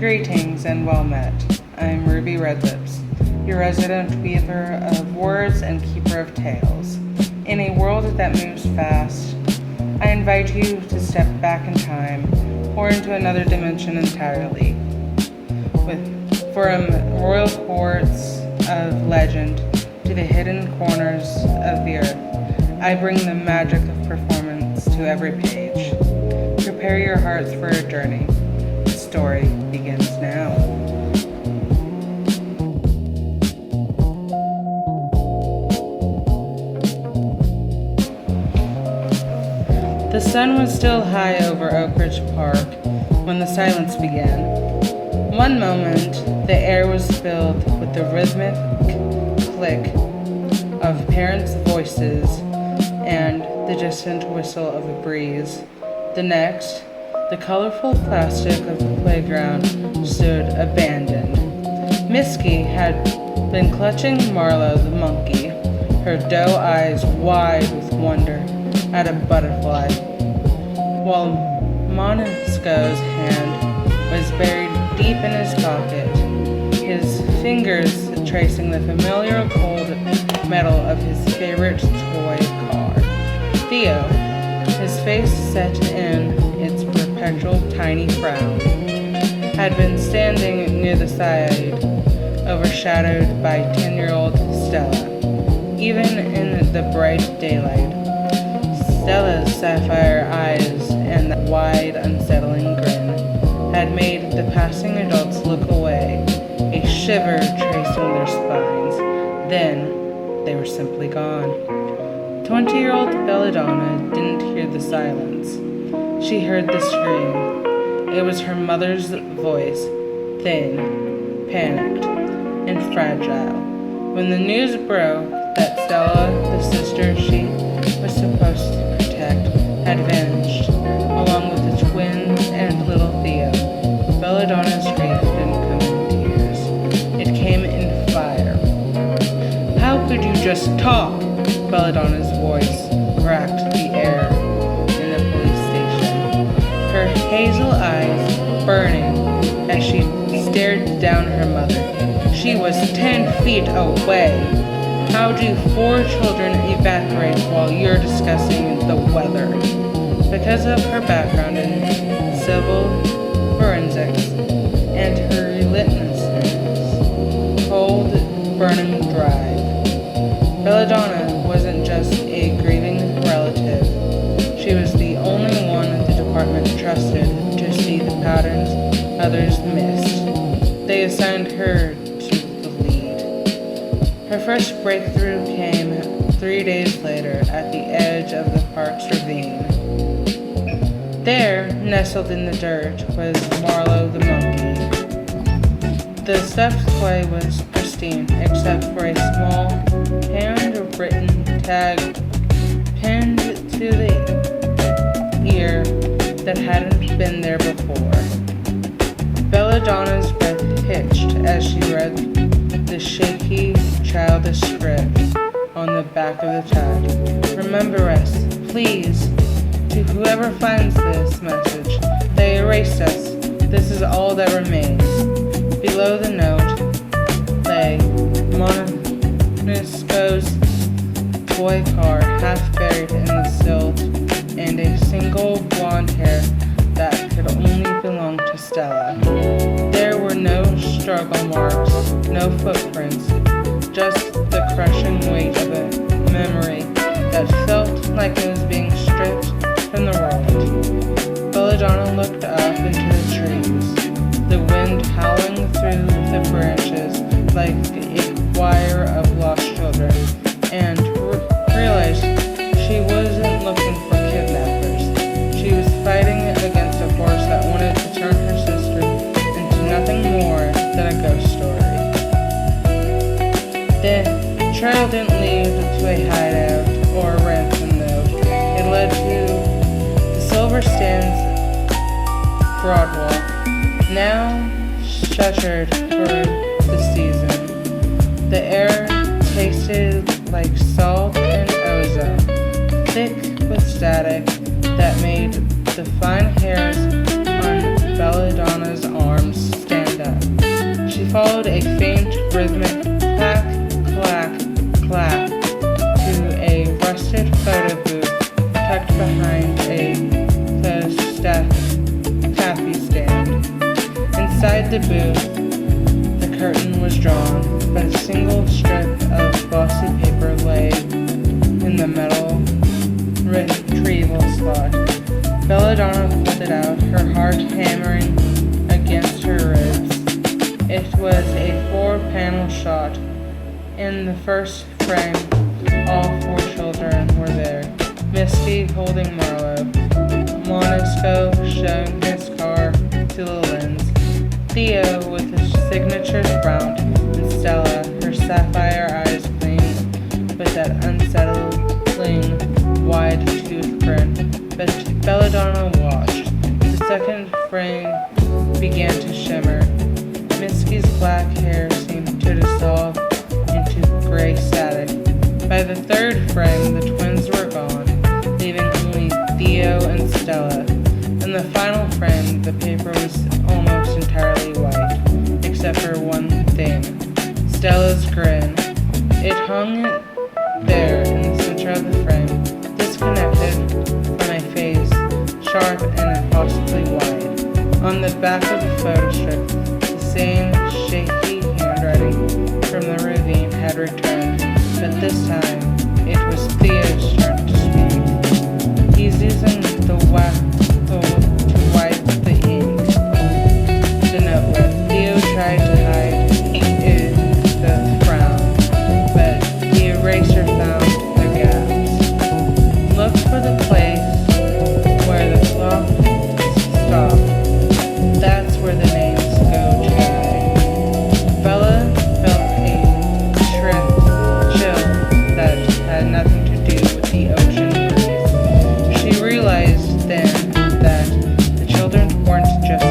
Greetings and well met. I'm Ruby Redlips, your resident weaver of words and keeper of tales. In a world that moves fast, I invite you to step back in time or into another dimension entirely. From royal courts of legend to the hidden corners of the earth, I bring the magic of performance to every page. Prepare your hearts for a journey. The story begins now. The sun was still high over Oak Ridge Park when the silence began. One moment, the air was filled with the rhythmic click of parents' voices and the distant whistle of a breeze. The next, the colorful plastic of the playground stood abandoned. Misky had been clutching Marlowe the monkey, her doe eyes wide with wonder at a butterfly, while Monisco's hand was buried deep in his pocket, his fingers tracing the familiar cold metal of his favorite toy car. Theo, his face set in its perpetual tiny frown, had been standing near the side, overshadowed by 10-year-old Stella. Even in the bright daylight, Stella's sapphire eyes and that wide, unsettling grin had made the passing adults look away, a shiver tracing their spines. Then they were simply gone. 20-year-old Belladonna didn't hear the silence. She heard the scream. It was her mother's voice, thin, panicked, and fragile. When the news broke that Stella, the sister she was supposed to protect, had vanished, along with the twins and little Theo, Belladonna's grief didn't come in tears. It came in fire. How could you just talk? Belladonna's voice cracked the air in the police station, her hazel eyes burning as she stared down her mother. She was 10 feet away. How do 4 children evaporate while you're discussing the weather? Because of her background in civil forensics and her relentlessness, cold, burning drive, Belladonna wasn't just a grieving relative. She was the only one the department trusted to see the patterns others missed. They assigned her to the lead. Her first breakthrough came 3 days later at the edge of the park's ravine. There, nestled in the dirt, was Marlowe the monkey. The stuffed toy was pristine, except for a small, handwritten tag pinned to the ear that hadn't been there before. Belladonna's breath hitched as she read the shaky, childish script on the back of the tag. Remember us, please. To whoever finds this message, they erased us. This is all that remains. Below the note lay Monisco's toy car, half buried in the silt, and a single blonde hair that could only belong to Stella. There were no struggle marks, no footprints, just the crushing weight of a memory that felt like it was being stripped from the world. Belladonna looked up into the trees, the wind howling through the branches like a choir of lost children, and realized she wasn't looking for kidnappers. She was fighting against a force that wanted to turn her sister into nothing more than a ghost story. The trail didn't lead to a hideout or a ransom note. It led to the Silver Stands Broadwalk, now shuttered for the season. The air tasted like salt and ozone, thick with static that made the fine hairs on Belladonna's arms stand followed a faint rhythmic clack, clack, clack to a rusted photo booth tucked behind a taffy stand. Inside the booth, the curtain was drawn, but a single strip of glossy paper lay in the metal retrieval slot. Belladonna pulled it out, her heart hammering against her ribs. It was a 4-panel shot. In the first frame, all 4 children were there. Misty holding Marlowe, Monisco showing his car to the lens, Theo with his signature frown, and Stella, her sapphire eyes gleaming with that unsettling wide-toothed grin. But Belladonna watched. The second frame began to shimmer. Misty's black hair seemed to dissolve into gray static. By the third frame, the twins were gone, leaving only Theo and Stella. In the final frame, the paper was almost entirely white, except for one thing, Stella's grin. It hung there in the center of the frame, disconnected from a face, sharp and impossibly wide. On the back of the photo strip, the same shaky handwriting from the ravine had returned, but this time it was Theo's turn to speak. He's using the to wipe the ink. The note with Theo tried to hide the frown, but the eraser found the gaps. Look for the place where the clock stopped. That's where the names go to die. Bella felt a chill that had nothing to do with the ocean breeze. She realized then that the children weren't just